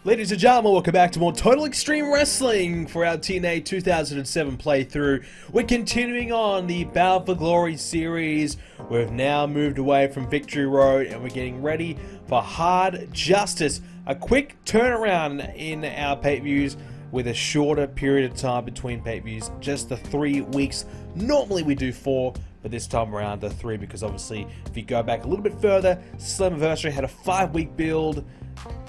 Ladies and gentlemen, welcome back to more Total Extreme Wrestling for our TNA 2007 playthrough. We're continuing on the Bound for Glory series. We've now moved away from Victory Road and we're getting ready for Hard Justice. A quick turnaround in our pay-per-views with a shorter period of time between pay-per-views, just the 3 weeks. Normally we do 4, but this time around the 3 because obviously if you go back a little bit further, Slammiversary had a 5-week build.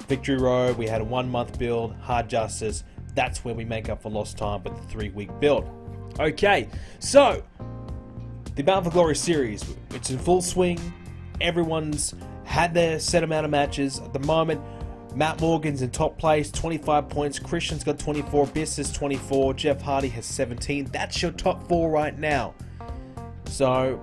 Victory Road, we had a 1-month build. Hard Justice, that's where we make up for lost time with the 3-week build. Okay, so the Bound for Glory series, it's in full swing. Everyone's had their set amount of matches. At the moment, Matt Morgan's in top place, 25 points. Christian's got 24, Biss has 24, Jeff Hardy has 17. That's your top 4 right now. So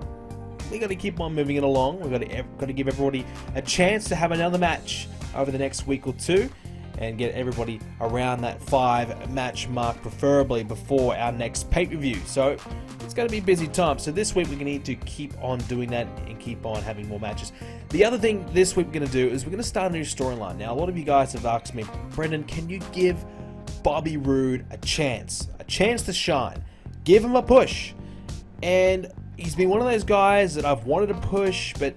we got to keep on moving it along. We've got to give everybody a chance to have another match over the next week or two and get everybody around that 5-match mark, preferably before our next pay-per-view. So it's going to be a busy time. So this week we're going to need to keep on doing that and keep on having more matches. The other thing this week we're going to do is we're going to start a new storyline. Now, a lot of you guys have asked me, Brendan, can you give Bobby Roode a chance to shine? Give him a push. And he's been one of those guys that I've wanted to push, but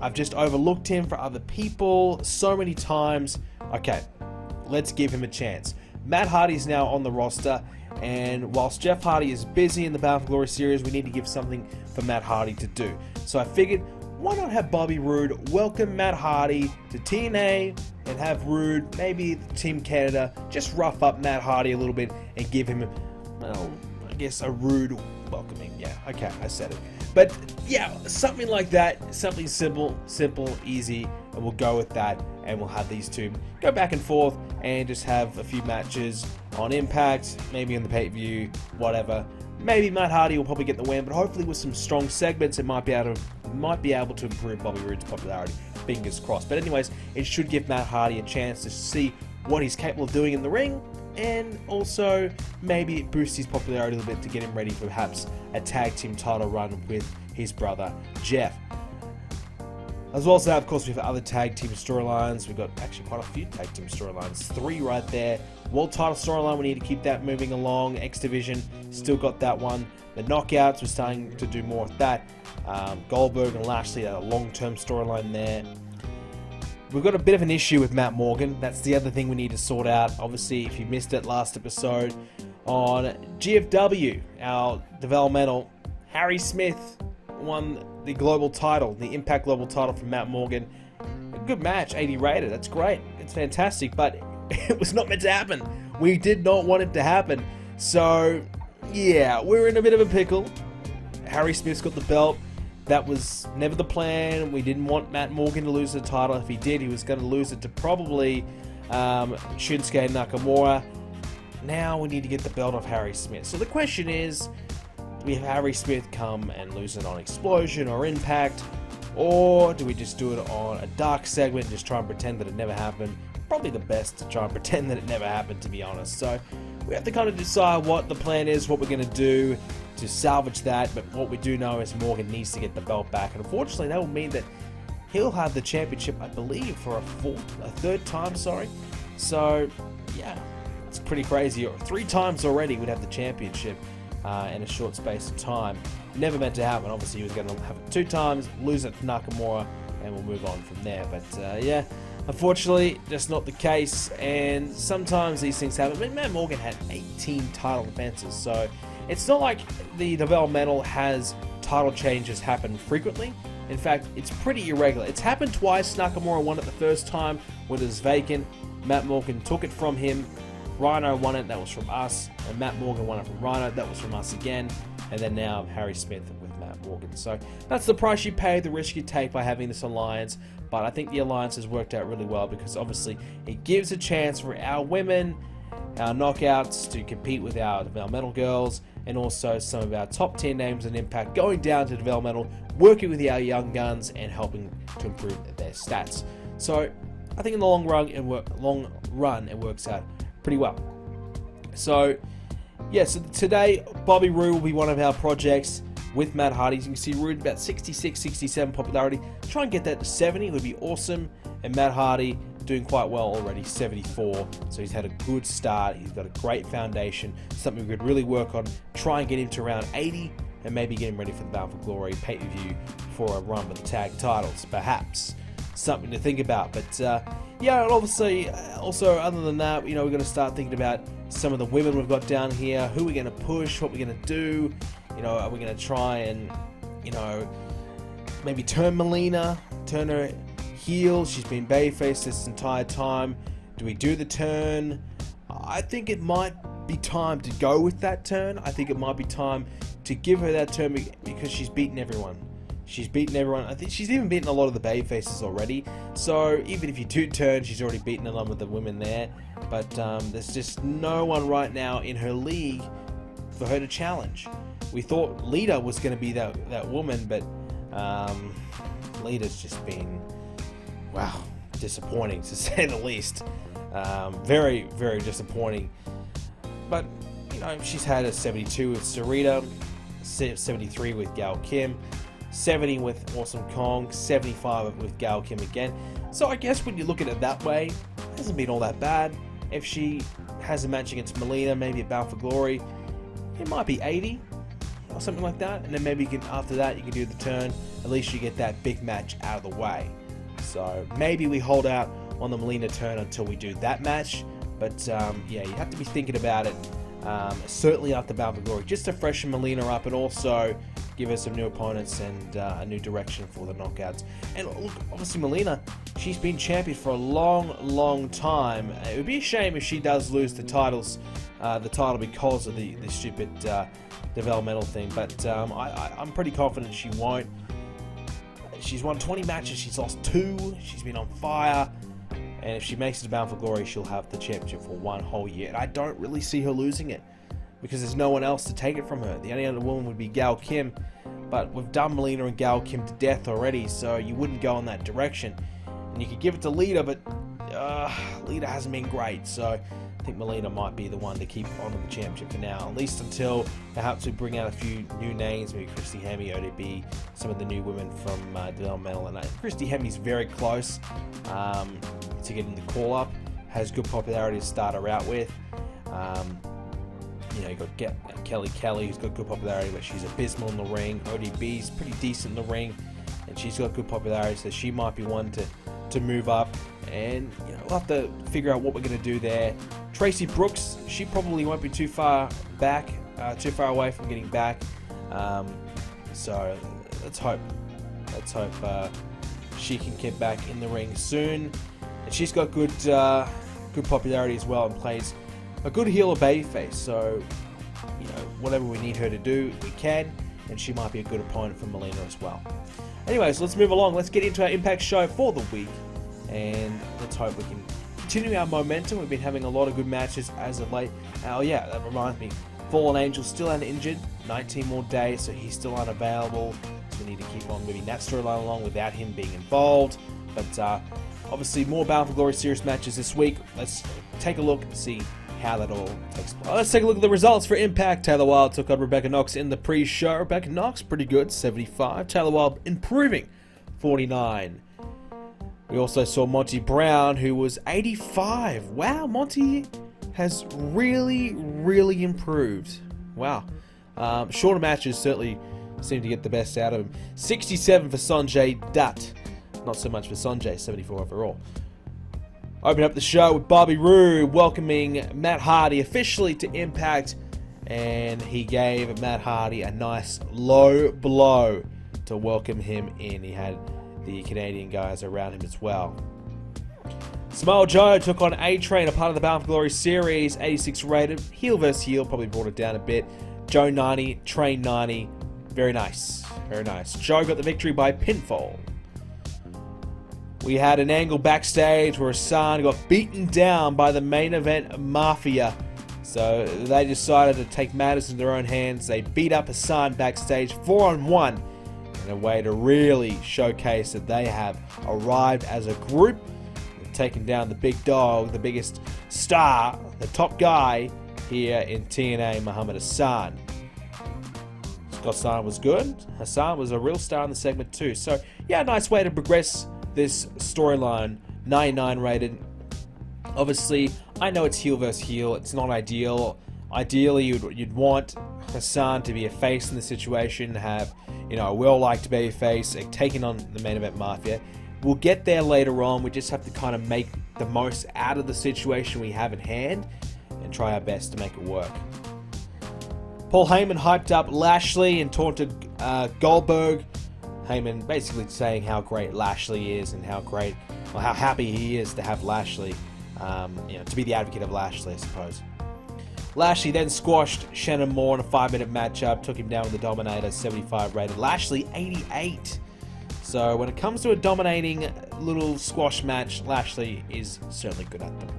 I've just overlooked him for other people so many times. Okay, let's give him a chance. Matt Hardy's now on the roster, and whilst Jeff Hardy is busy in the Bound for Glory series, we need to give something for Matt Hardy to do. So I figured, why not have Bobby Roode welcome Matt Hardy to TNA and have Roode, maybe Team Canada, just rough up Matt Hardy a little bit and give him, well, I guess a Roode welcoming. Yeah, okay, I said it. But yeah, something like that, something simple, easy, and we'll go with that, and we'll have these two go back and forth and just have a few matches on Impact, maybe in the pay-per-view, whatever. Maybe Matt Hardy will probably get the win, but hopefully with some strong segments, it might be able to improve Bobby Roode's popularity. Fingers crossed. But anyways, it should give Matt Hardy a chance to see what he's capable of doing in the ring, and also maybe boost his popularity a little bit to get him ready for perhaps a tag team title run with his brother Jeff. As well as that, of course, we have other tag team storylines. We've got actually quite a few tag team storylines, 3 right there. World title storyline, we need to keep that moving along. X Division, still got that one. The Knockouts, we're starting to do more with that. Goldberg and Lashley, a long-term storyline there. We've got a bit of an issue with Matt Morgan. That's the other thing we need to sort out. Obviously, if you missed it last episode, on GFW, our developmental, Harry Smith won the global title, the Impact global title from Matt Morgan. A good match, 80 rated. That's great. It's fantastic, but it was not meant to happen. We did not want it to happen. So, yeah, we're in a bit of a pickle. Harry Smith's got the belt. That was never the plan. We didn't want Matt Morgan to lose the title. If he did, he was going to lose it to probably Shinsuke Nakamura. Now we need to get the belt off Harry Smith. So the question is, do we have Harry Smith come and lose it on Xplosion or Impact? Or do we just do it on a dark segment and just try and pretend that it never happened? Probably the best to try and pretend that it never happened, to be honest. So we have to kind of decide what the plan is, what we're going to do to salvage that, but what we do know is Morgan needs to get the belt back, and unfortunately that will mean that he'll have the championship, I believe, for a third time, sorry. So yeah, it's pretty crazy. 3 times already we'd have the championship in a short space of time. Never meant to happen. Obviously he was going to have it 2 times, lose it to Nakamura, and we'll move on from there. But yeah, unfortunately just not the case, and sometimes these things happen. But Matt Morgan had 18 title defenses, so it's not like the developmental has title changes happen frequently. In fact, it's pretty irregular. It's happened twice. Nakamura won it the first time when it was vacant. Matt Morgan took it from him. Rhino won it, that was from us. And Matt Morgan won it from Rhino, that was from us again. And then now Harry Smith with Matt Morgan. So that's the price you pay, the risk you take by having this alliance. But I think the alliance has worked out really well because obviously it gives a chance for our women, our knockouts, to compete with our developmental girls, and also some of our top 10 names in Impact going down to developmental, working with our young guns and helping to improve their stats. So I think in the long run it works out pretty well. So yeah, so today Bobby Roode will be one of our projects with Matt Hardy. As you can see, Roode about 66, 67 popularity. Try and get that to 70 would be awesome. And Matt Hardy doing quite well already, 74. So he's had a good start. He's got a great foundation, something we could really work on. Try and get him to around 80, and maybe get him ready for the Bound for Glory pay-per-view for a run with the tag titles, perhaps. Something to think about. But yeah, and obviously, also other than that, you know, we're going to start thinking about some of the women we've got down here, who we're going to push, what we're going to do. You know, are we going to try and, you know, maybe turn Melina, turn her heel? She's been babyface this entire time. Do we do the turn? I think it might be time to go with that turn. I think it might be time to give her that turn because she's beaten everyone. She's beaten everyone. I think she's even beaten a lot of the babyfaces already. So even if you do turn, she's already beaten a lot of the women there. But there's just no one right now in her league for her to challenge. We thought Lita was going to be that woman, but Lita's just been, wow, disappointing to say the least. Very, very disappointing. But, you know, she's had a 72 with Sarita, 73 with Gail Kim, 70 with Awesome Kong, 75 with Gail Kim again. So I guess when you look at it that way, it hasn't been all that bad. If she has a match against Melina, maybe at Bound for Glory, it might be 80 or something like that. And then maybe you can, after that, you can do the turn. At least you get that big match out of the way. So maybe we hold out on the Melina turn until we do that match. But yeah, you have to be thinking about it. Certainly after Bound for Glory, just to freshen Melina up and also give her some new opponents and a new direction for the knockouts. And look, obviously Melina, she's been champion for a long, long time. It would be a shame if she does lose the title because of the stupid developmental thing. But I'm pretty confident she won't. She's won 20 matches. She's lost 2. She's been on fire. And if she makes it to Bound for Glory, she'll have the championship for 1 whole year. And I don't really see her losing it, because there's no one else to take it from her. The only other woman would be Gail Kim, but we've done Melina and Gail Kim to death already, so you wouldn't go in that direction. And you could give it to Lita, but Lita hasn't been great, so I think Melina might be the one to keep on with the championship for now, at least until perhaps we bring out a few new names, maybe Christy Hemme, ODB, some of the new women from developmental. And Christy Hemme's very close to getting the call up, has good popularity to start her out with. You know, you got Kelly, who's got good popularity, but she's abysmal in the ring. ODB's pretty decent in the ring, and she's got good popularity, so she might be one to move up. And you know, we'll have to figure out what we're going to do there. Tracy Brooks, she probably won't be too far back, too far away from getting back. So let's hope she can get back in the ring soon. And she's got good popularity as well, and plays a good heel or babyface. So you know, whatever we need her to do, we can. And she might be a good opponent for Melina as well. Anyways, let's move along. Let's get into our Impact show for the week, and let's hope we can continue our momentum. We've been having a lot of good matches as of late. Oh yeah, that reminds me, Fallen Angel still uninjured, 19 more days, so he's still unavailable. So we need to keep on moving that storyline along without him being involved. But obviously more Bound for Glory series matches this week. Let's take a look and see how that all takes place. Let's take a look at the results for Impact. Taylor Wilde took on Rebecca Knox in the pre-show. Rebecca Knox, pretty good, 75. Taylor Wilde improving, 49. We also saw Monty Brown, who was 85. Wow, Monty has really, really improved. Wow. Shorter matches certainly seem to get the best out of him. 67 for Sanjay Dutt. Not so much for Sanjay, 74 overall. Open up the show with Bobby Roode welcoming Matt Hardy officially to Impact, and he gave Matt Hardy a nice low blow to welcome him in. He had the Canadian guys around him as well. Samoa Joe took on A-Train, a part of the Bound for Glory series, 86 rated, heel versus heel, probably brought it down a bit. Joe 90, Train 90, very nice, very nice. Joe got the victory by pinfall. We had an angle backstage where Hassan got beaten down by the main event Mafia. So they decided to take matters in their own hands. They beat up Hassan backstage 4-on-1 in a way to really showcase that they have arrived as a group. They've taken down the big dog, the biggest star, the top guy here in TNA, Muhammad Hassan. Scott Steiner was good. Hassan was a real star in the segment too. So yeah, nice way to progress this storyline 99 rated. Obviously, I know it's heel versus heel. It's not ideal. Ideally, you'd want Hassan to be a face in the situation, have, you know, a well-liked babyface taking on the main event Mafia. We'll get there later on. We just have to kind of make the most out of the situation we have in hand and try our best to make it work. Paul Heyman hyped up Lashley and taunted Goldberg. Heyman basically saying how great Lashley is and how great, well, how happy he is to have Lashley, you know, to be the advocate of Lashley, I suppose. Lashley then squashed Shannon Moore in a 5-minute matchup, took him down with the Dominator, 75 rated. Lashley, 88. So when it comes to a dominating little squash match, Lashley is certainly good at them.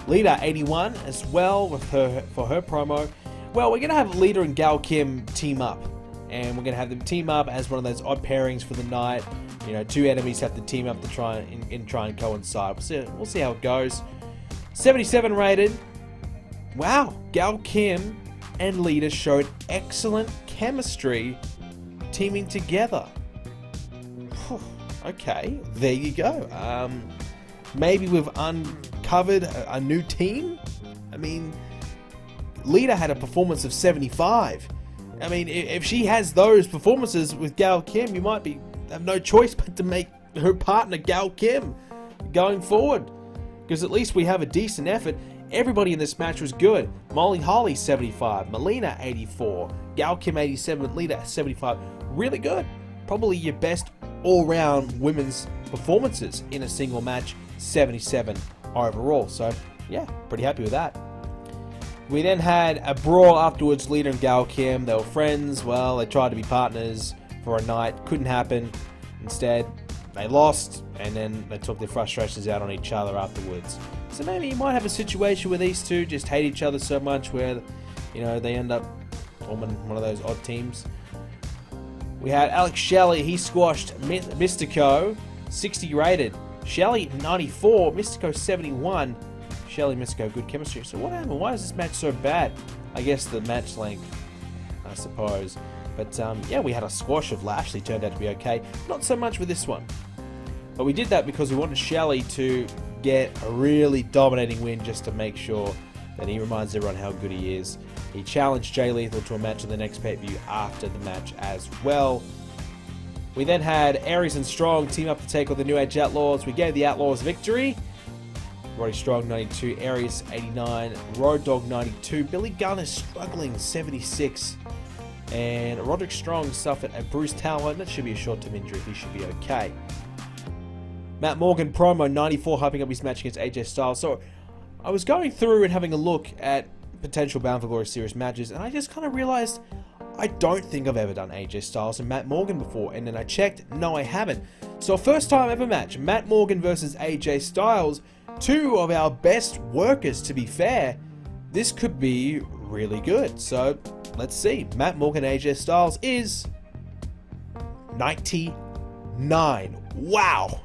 Lita, 81 as well for her promo. Well, we're going to have Lita and Gal Kim team up. And we're going to have them team up as one of those odd pairings for the night. You know, two enemies have to team up to try and coincide. We'll see how it goes. 77 rated. Wow, Gal Kim and Lita showed excellent chemistry teaming together. Okay, there you go. Maybe we've uncovered a new team. I mean, Lita had a performance of 75. I mean, if she has those performances with Gal Kim, you might have no choice but to make her partner Gal Kim going forward. Because at least we have a decent effort. Everybody in this match was good. Molly Holly, 75. Melina, 84. Gal Kim, 87. Lita, 75. Really good. Probably your best all-round women's performances in a single match. 77 overall. So, yeah, pretty happy with that. We then had a brawl afterwards, Lita and Gal Kim. They were friends. Well, they tried to be partners for a night. Couldn't happen. Instead, they lost, and then they took their frustrations out on each other afterwards. So maybe you might have a situation where these two just hate each other so much where, you know, they end up forming one of those odd teams. We had Alex Shelley. He squashed Mystico, 60 rated. Shelley, 94. Mystico, 71. Shelley and Mystico, good chemistry. So what happened? Why is this match so bad? I guess the match length, I suppose. But yeah, we had a squash of Lashley. Turned out to be okay. Not so much with this one. But we did that because we wanted Shelley to get a really dominating win just to make sure that he reminds everyone how good he is. He challenged Jay Lethal to a match in the next pay-per-view after the match as well. We then had Aries and Strong team up to take on the New Age Outlaws. We gave the Outlaws victory. Roddy Strong, 92. Aries, 89. Road Dogg, 92. Billy Gunn is struggling, 76. And Roderick Strong suffered a bruised talon. That should be a short-term injury. He should be okay. Matt Morgan promo, 94, hyping up his match against AJ Styles. So I was going through and having a look at potential Bound for Glory series matches, and I just kind of realized I don't think I've ever done AJ Styles and Matt Morgan before. And then I checked, no, I haven't. So first time ever match, Matt Morgan versus AJ Styles. Two of our best workers, to be fair. This could be really good. So let's see. Matt Morgan AJ Styles is 99. Wow.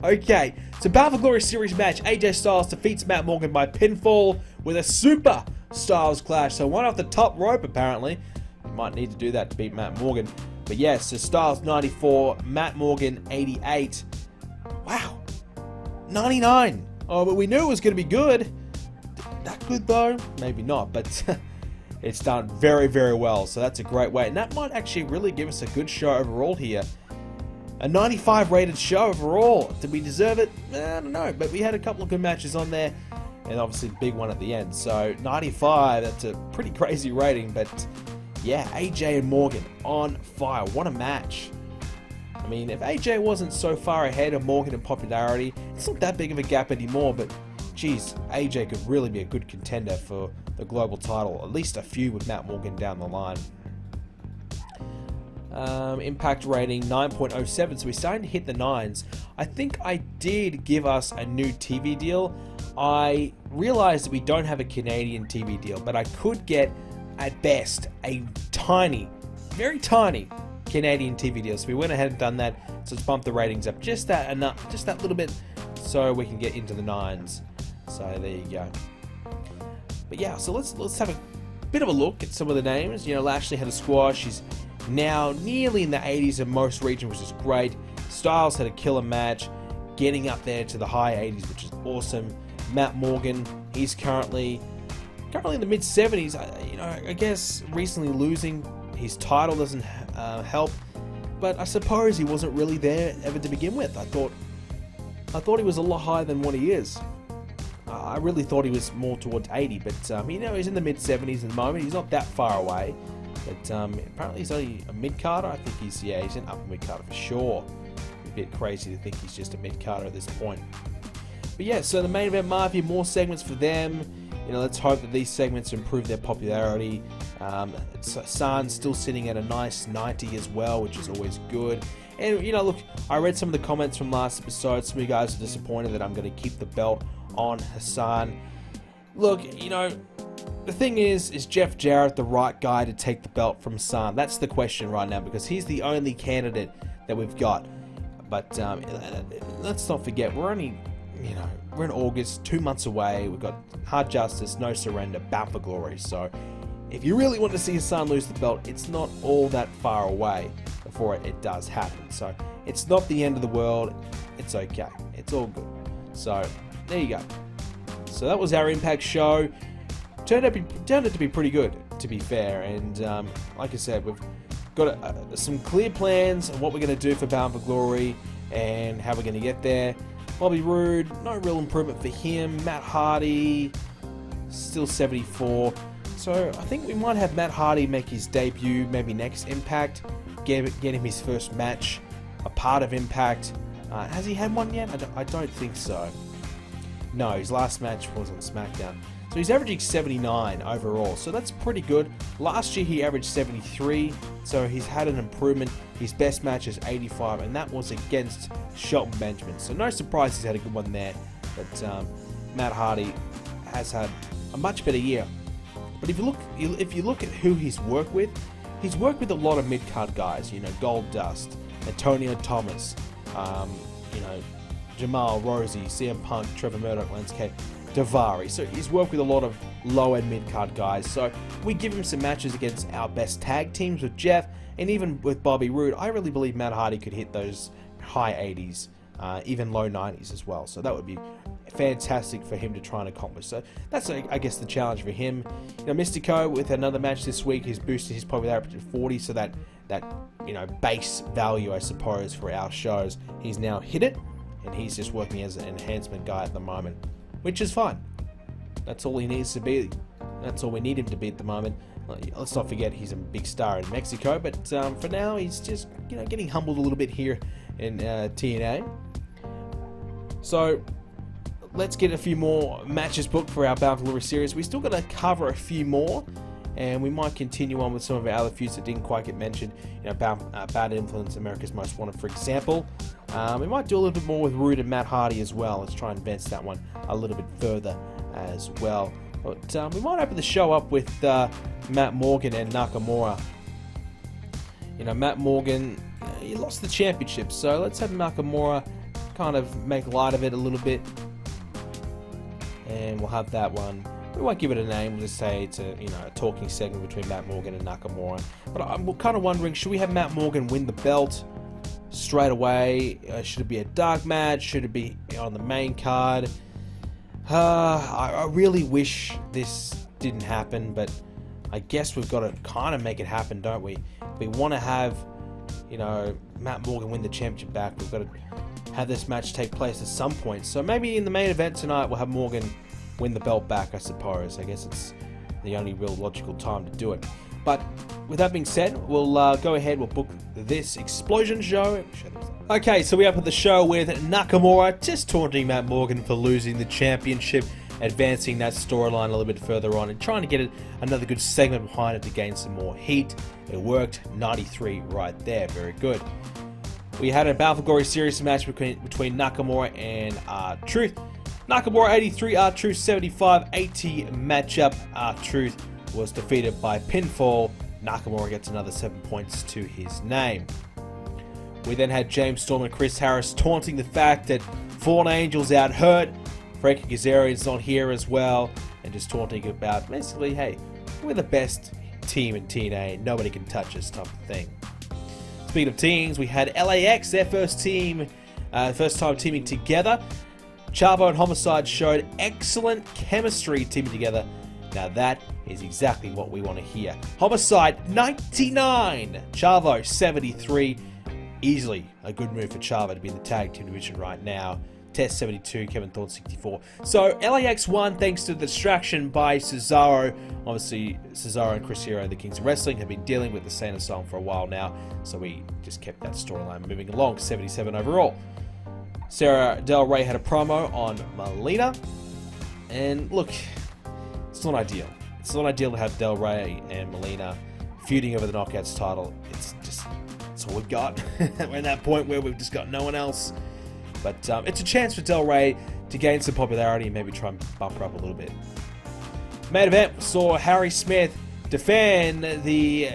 Okay. So Bound for Glory series match. AJ Styles defeats Matt Morgan by pinfall with a super Styles clash. So one off the top rope apparently. You might need to do that to beat Matt Morgan. But yes, so Styles 94, Matt Morgan 88. Wow. 99. Oh, but we knew it was going to be good. That good though? Maybe not, but it's done very, very well. So that's a great way. And that might actually really give us a good show overall here. A 95 rated show overall. Did we deserve it? I don't know. But we had a couple of good matches on there. And obviously the big one at the end. So 95, that's a pretty crazy rating. But yeah, AJ and Morgan on fire. What a match. I mean, if AJ wasn't so far ahead of Morgan in popularity, it's not that big of a gap anymore, but geez, AJ could really be a good contender for the global title. At least a few with Matt Morgan down the line. Impact rating 9.07, so we're starting to hit the 9s. I think I did give us a new TV deal. I realized that we don't have a Canadian TV deal, but I could get, at best, a tiny, very tiny Canadian TV deal. So we went ahead and done that. So let's bump the ratings up just that enough, just that little bit, so we can get into the 9s. So there you go. But yeah, so let's have a bit of a look at some of the names. You know, Lashley had a squash. He's now nearly in the 80s in most regions, which is great. Styles had a killer match. getting up there to the high 80s, which is awesome. Matt Morgan, he's currently in the mid 70s. I guess recently losing his title doesn't help, but I suppose he wasn't really there ever to begin with. I thought he was a lot higher than what he is. I really thought he was more towards 80, but he's in the mid 70s at the moment. He's not that far away, but apparently he's only a mid carder. I think he's an upper mid carder for sure. A bit crazy to think he's just a mid carder at this point. But yeah, so the main event Mafia, more segments for them. Let's hope that these segments improve their popularity. San's still sitting at a nice 90 as well, which is always good. And look, I read some of the comments from last episode. Some of you guys are disappointed that I'm going to keep the belt on Hassan. Look, the thing is Jeff Jarrett the right guy to take the belt from Hassan? That's the question right now, because he's the only candidate that we've got. But let's not forget, we're only, we're in August, 2 months away. We've got Hard Justice, No Surrender, Bound for Glory. So if you really want to see Hassan lose the belt, it's not all that far away before it does happen. So it's not the end of the world. It's okay. It's all good. So there you go. So that was our Impact show. Turned out to be pretty good, to be fair. And like I said, we've got some clear plans on what we're going to do for Bound for Glory and how we're going to get there. Bobby Roode, no real improvement for him. Matt Hardy, still 74. So I think we might have Matt Hardy make his debut maybe next Impact. Get him his first match, a part of Impact. Has he had one yet? I don't think so. No, his last match was on SmackDown. So he's averaging 79 overall, so that's pretty good. Last year he averaged 73, so he's had an improvement. His best match is 85, and that was against Shelton Benjamin. So no surprise he's had a good one there. But Matt Hardy has had a much better year. But if you look at who he's worked with a lot of mid-card guys. Goldust, Antonio Thomas, Jamal, Rosie, CM Punk, Trevor Murdoch, Landscape, Davari. So he's worked with a lot of low-end mid-card guys. So we give him some matches against our best tag teams with Jeff, and even with Bobby Roode. I really believe Matt Hardy could hit those high 80s, even low 90s as well. So that would be fantastic for him to try and accomplish. So that's, I guess, the challenge for him. Mystico with another match this week has boosted his popularity to 40. So that base value, I suppose, for our shows, he's now hit it, and he's just working as an enhancement guy at the moment, which is fine. That's all he needs to be. That's all we need him to be at the moment. Let's not forget he's a big star in Mexico, but for now he's just getting humbled a little bit here in TNA. So let's get a few more matches booked for our Bound for Glory series. We still got to cover a few more, and we might continue on with some of our other feuds that didn't quite get mentioned. Bad Influence, America's Most Wanted, for example. We might do a little bit more with Roode and Matt Hardy as well. Let's try and advance that one a little bit further as well. But we might open the show up with Matt Morgan and Nakamura. Matt Morgan, he lost the championship, so let's have Nakamura kind of make light of it a little bit. And we'll have that one. We won't give it a name, we'll just say it's a talking segment between Matt Morgan and Nakamura. But I'm kind of wondering, should we have Matt Morgan win the belt straight away? Should it be a dark match? Should it be on the main card? I really wish this didn't happen, but I guess we've got to kind of make it happen, don't we? If we want to have, Matt Morgan win the championship back, we've got to have this match take place at some point. So maybe in the main event tonight, we'll have Morgan win the belt back, I suppose. I guess it's the only real logical time to do it. But with that being said, we'll go ahead, we'll book this Xplosion show. Okay, so we up at the show with Nakamura just taunting Matt Morgan for losing the championship, advancing that storyline a little bit further on and trying to get another good segment behind it to gain some more heat. It worked. 93 right there. Very good. We had a Bound for Glory series match between Nakamura and R-Truth. Nakamura 83, R-Truth 75, 80 matchup. R-Truth was defeated by pinfall. Nakamura gets another 7 points to his name. We then had James Storm and Chris Harris taunting the fact that Fallen Angel's out hurt. Frankie Kazarian's not here as well, and just taunting about basically, hey, we're the best team in TNA, nobody can touch us type of thing. Speaking of teams, we had LAX, their first team First time teaming together. Chavo and Homicide showed excellent chemistry teaming together. Now that is exactly what we want to hear. Homicide 99, Chavo 73. Easily a good move for Chavo to be in the tag team division right now. Test 72, Kevin Thorne 64. So LAX won thanks to the distraction by Cesaro. Obviously, Cesaro and Chris Hero, the Kings of Wrestling, have been dealing with the Santa song for a while now. So we just kept that storyline moving along. 77 overall. Sarah Del Rey had a promo on Melina. And look, it's not ideal. It's not ideal to have Del Rey and Melina feuding over the Knockouts title. It's all we've got. We're at that point where we've just got no one else. But it's a chance for Del Rey to gain some popularity and maybe try and bump her up a little bit. Main event saw Harry Smith defend the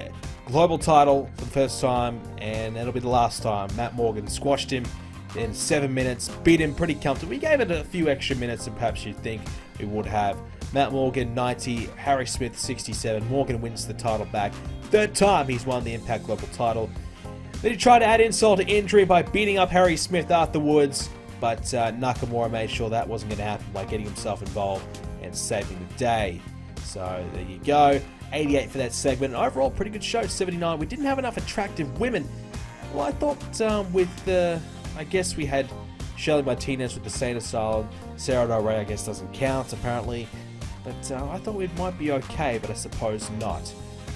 global title for the first time, and that'll be the last time. Matt Morgan squashed him in 7 minutes, beat him pretty comfortably. We gave it a few extra minutes than perhaps you'd think we would have. Matt Morgan 90, Harry Smith 67. Morgan wins the title back. Third time he's won the Impact Global title. Then he tried to add insult to injury by beating up Harry Smith afterwards, but Nakamura made sure that wasn't going to happen by getting himself involved and saving the day. So there you go. 88 for that segment. Overall, pretty good show. 79. We didn't have enough attractive women. Well, I thought I guess we had Shelley Martinez with the Santa style. Sarah Del Rey, I guess, doesn't count, apparently. But I thought we might be okay, but I suppose not.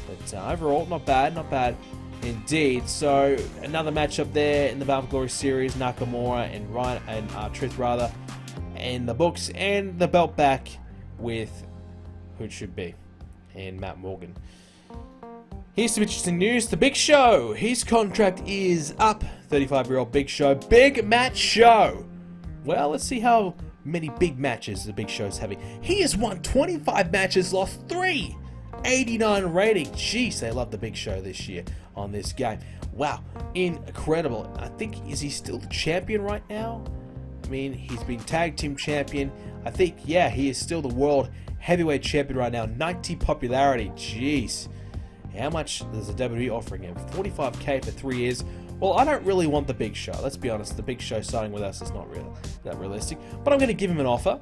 But overall, not bad, not bad. Indeed. So another matchup there in the Bound for Glory series, Nakamura and Ryan and Truth rather, in the books, and the belt back with who it should be, and Matt Morgan. Here's some interesting news. The Big Show, his contract is up. 35-year-old Big Show, big match show. Well, let's see how many big matches the Big Show's having. He has won 25 matches, lost 3. 89 rating. Jeez, they love the Big Show this year on this game. Wow, incredible. I think, is he still the champion right now? I mean, he's been tag team champion. I think, yeah, he is still the world heavyweight champion right now. 90 popularity. Jeez. How much is the WWE offering him? 45k for 3 years. Well, I don't really want the Big Show. Let's be honest, the Big Show signing with us is not that realistic. But I'm going to give him an offer.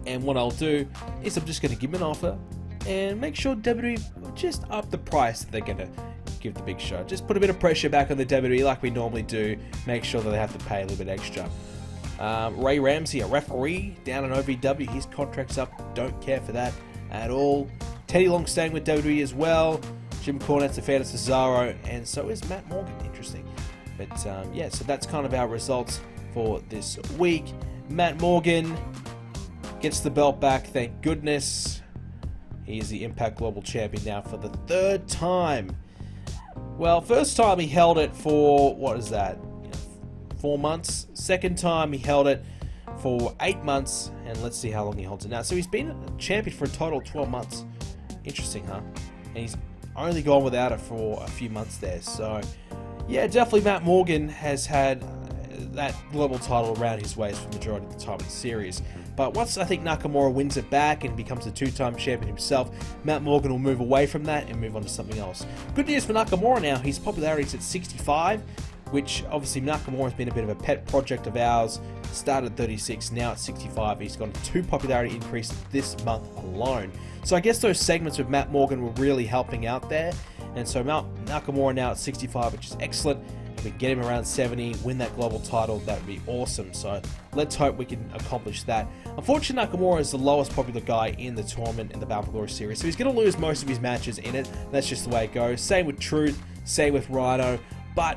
And what I'll do is I'm just going to give him an offer and make sure WWE just up the price that they're going to give the Big Show. Just put a bit of pressure back on the WWE like we normally do. Make sure that they have to pay a little bit extra. Ray Ramsey, a referee down in OVW. His contract's up. Don't care for that at all. Teddy Long staying with WWE as well. Jim Cornette's a fan of Cesaro. And so is Matt Morgan. Interesting. But yeah, so that's kind of our results for this week. Matt Morgan gets the belt back. Thank goodness. He is the Impact Global Champion now for the 3rd time. Well, first time he held it for, what is that, 4 months. Second time he held it for 8 months, and let's see how long he holds it now. So he's been a champion for a total of 12 months. Interesting, huh? And he's only gone without it for a few months there. So, yeah, definitely Matt Morgan has had that global title around his waist for the majority of the time in the series. But once I think Nakamura wins it back and becomes a 2-time champion himself, Matt Morgan will move away from that and move on to something else. Good news for Nakamura now, his popularity is at 65, which obviously Nakamura has been a bit of a pet project of ours. Started at 36, now at 65. He's got a 2 popularity increase this month alone. So I guess those segments with Matt Morgan were really helping out there. And so Nakamura now at 65, which is excellent. If we can get him around 70, win that global title, that would be awesome. So let's hope we can accomplish that. Unfortunately, Nakamura is the lowest popular guy in the tournament in the Bound for Glory series, so he's going to lose most of his matches in it. That's just the way it goes. Same with Truth, same with Rhino, but,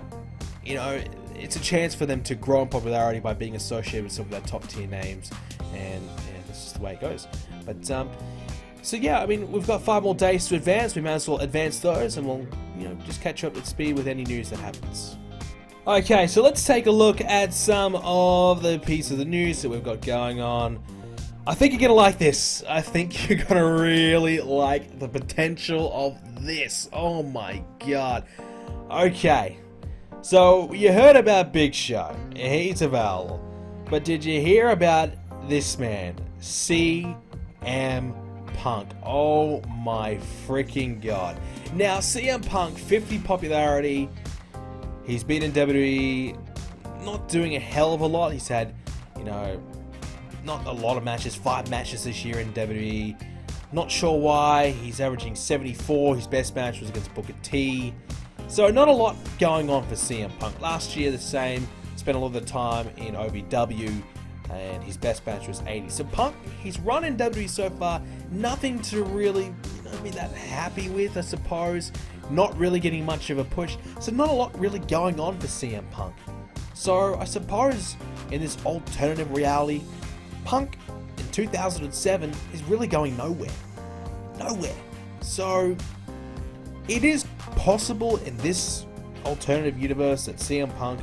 you know, it's a chance for them to grow in popularity by being associated with some of their top tier names, and that's just the way it goes. But, so yeah, I mean, we've got 5 more days to advance. We might as well advance those, and we'll, you know, just catch up at speed with any news that happens. Okay, so let's take a look at some of the pieces of the news that we've got going on. I think you're going to like this. I think you're going to really like the potential of this. Oh my god. Okay, so you heard about Big Show. He's available. But did you hear about this man? CM Punk. Oh my freaking god. Now, CM Punk, 50 popularity. He's been in WWE not doing a hell of a lot. He's had, you know, not a lot of matches, 5 matches this year in WWE. Not sure why. He's averaging 74. His best match was against Booker T. So not a lot going on for CM Punk. Last year the same. Spent a lot of the time in OVW, and his best match was 80. So Punk, he's run in WWE so far, nothing to really be that happy with, I suppose. Not really getting much of a push. So not a lot really going on for CM Punk. So I suppose in this alternative reality, Punk in 2007 is really going nowhere. Nowhere. So it is possible in this alternative universe that CM Punk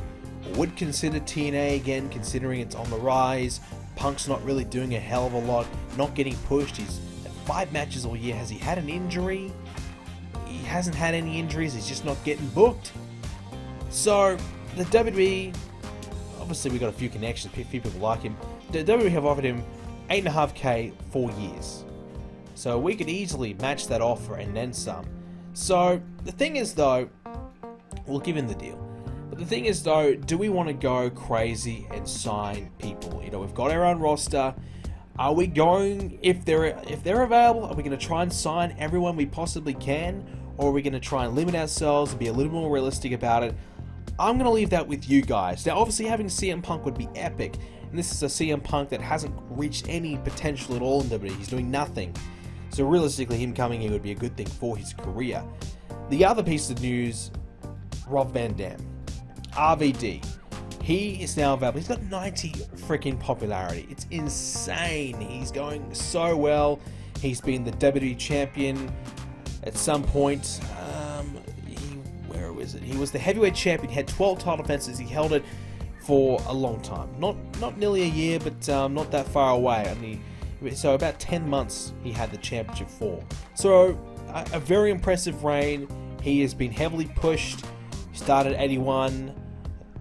would consider TNA again, considering it's on the rise. Punk's not really doing a hell of a lot, not getting pushed. He's at 5 matches all year. Has he had an injury? He hasn't had any injuries, he's just not getting booked. So the WWE, obviously we've got a few connections, a few people like him. The WWE have offered him $8.5K 4 years. So we could easily match that offer and then some. So the thing is though, we'll give him the deal. But the thing is though, do we want to go crazy and sign people? You know, we've got our own roster. Are we going, if they're available, are we going to try and sign everyone we possibly can? Or are we going to try and limit ourselves and be a little more realistic about it? I'm going to leave that with you guys. Now obviously having CM Punk would be epic. And this is a CM Punk that hasn't reached any potential at all in WWE. He's doing nothing. So realistically, him coming in would be a good thing for his career. The other piece of news, Rob Van Dam. RVD. He is now available. He's got 90 freaking popularity. It's insane. He's going so well. He's been the WWE champion at some point. Where was it? He was the heavyweight champion. He had 12 title defenses. He held it for a long time. Not nearly a year, but not that far away. So about 10 months he had the championship for. So a very impressive reign. He has been heavily pushed. He started at 81.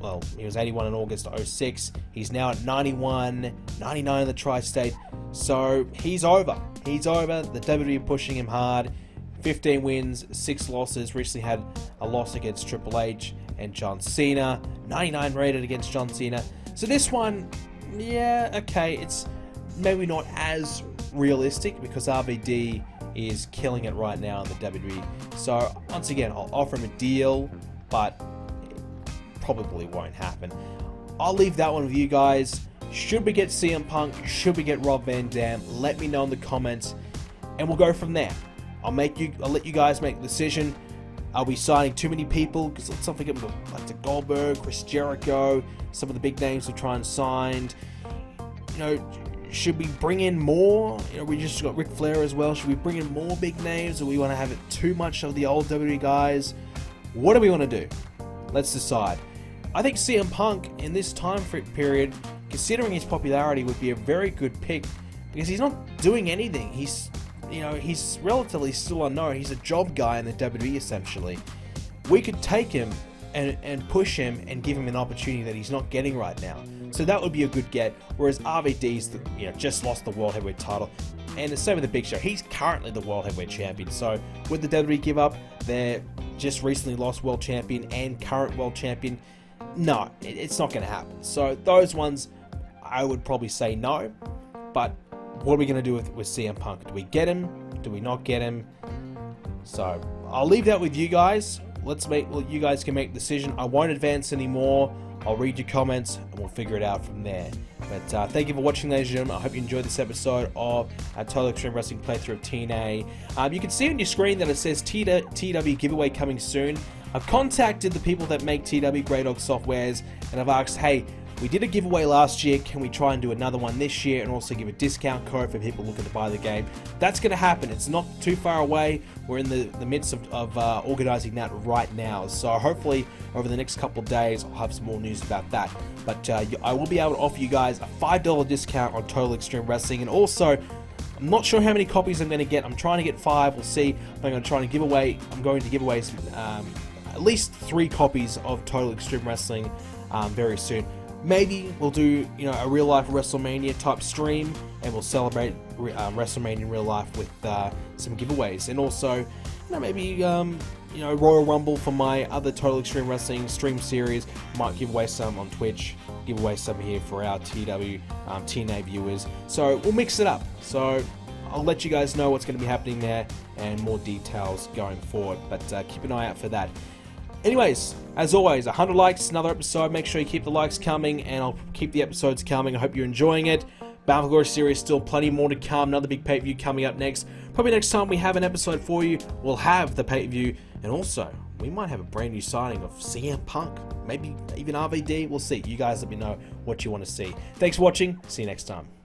Well, he was 81 in August 06. He's now at 91, 99 in the tri-state. So he's over. He's over. The WWE pushing him hard. 15 wins, 6 losses. Recently had a loss against Triple H and John Cena. 99 rated against John Cena. So this one, yeah, okay, it's maybe not as realistic because RVD is killing it right now in the WWE. So once again, I'll offer him a deal, but probably won't happen. I'll leave that one with you guys. Should we get CM Punk? Should we get Rob Van Dam? Let me know in the comments, and we'll go from there. I'll let you guys make the decision. Are we signing too many people? Because let's not forget like the Goldberg, Chris Jericho, some of the big names we're trying to sign. You know, should we bring in more? You know, we just got Ric Flair as well. Should we bring in more big names, or we want to have it too much of the old WWE guys? What do we want to do? Let's decide. I think CM Punk in this time period, considering his popularity, would be a very good pick because he's not doing anything. He's relatively still unknown. He's a job guy in the WWE essentially. We could take him and push him and give him an opportunity that he's not getting right now. So that would be a good get. Whereas RVD's just lost the World Heavyweight title, and the same with the Big Show. He's currently the World Heavyweight Champion. So would the WWE give up their just recently lost World Champion and current World Champion? No, it's not going to happen. So those ones, I would probably say no. But what are we going to do with CM Punk? Do we get him? Do we not get him? So I'll leave that with you guys. You guys can make the decision. I won't advance anymore. I'll read your comments and we'll figure it out from there. But thank you for watching, ladies and gentlemen. I hope you enjoyed this episode of our Total Extreme Wrestling playthrough of TNA. You can see on your screen that it says TW giveaway coming soon. I've contacted the people that make TW Grey Dog Softwares and I've asked, hey, we did a giveaway last year, can we try and do another one this year and also give a discount code for people looking to buy the game? That's going to happen. It's not too far away. We're in the midst of organizing that right now. So hopefully over the next couple of days I'll have some more news about that. But I will be able to offer you guys a $5 discount on Total Extreme Wrestling, and also I'm not sure how many copies I'm going to get. I'm trying to get 5. We'll see. I'm going to give away at least 3 copies of Total Extreme Wrestling very soon. Maybe we'll do a real life WrestleMania type stream, and we'll celebrate WrestleMania in real life with some giveaways, and also maybe you know, Royal Rumble for my other Total Extreme Wrestling stream series. Might give away some on Twitch, give away some here for our TNA viewers. So we'll mix it up. So I'll let you guys know what's going to be happening there and more details going forward. But keep an eye out for that. Anyways, as always, 100 likes, another episode. Make sure you keep the likes coming, and I'll keep the episodes coming. I hope you're enjoying it. Battle of Glory series, still plenty more to come. Another big pay-per-view coming up next. Probably next time we have an episode for you, we'll have the pay-per-view, and also we might have a brand new signing of CM Punk, maybe even RVD. We'll see. You guys let me know what you want to see. Thanks for watching. See you next time.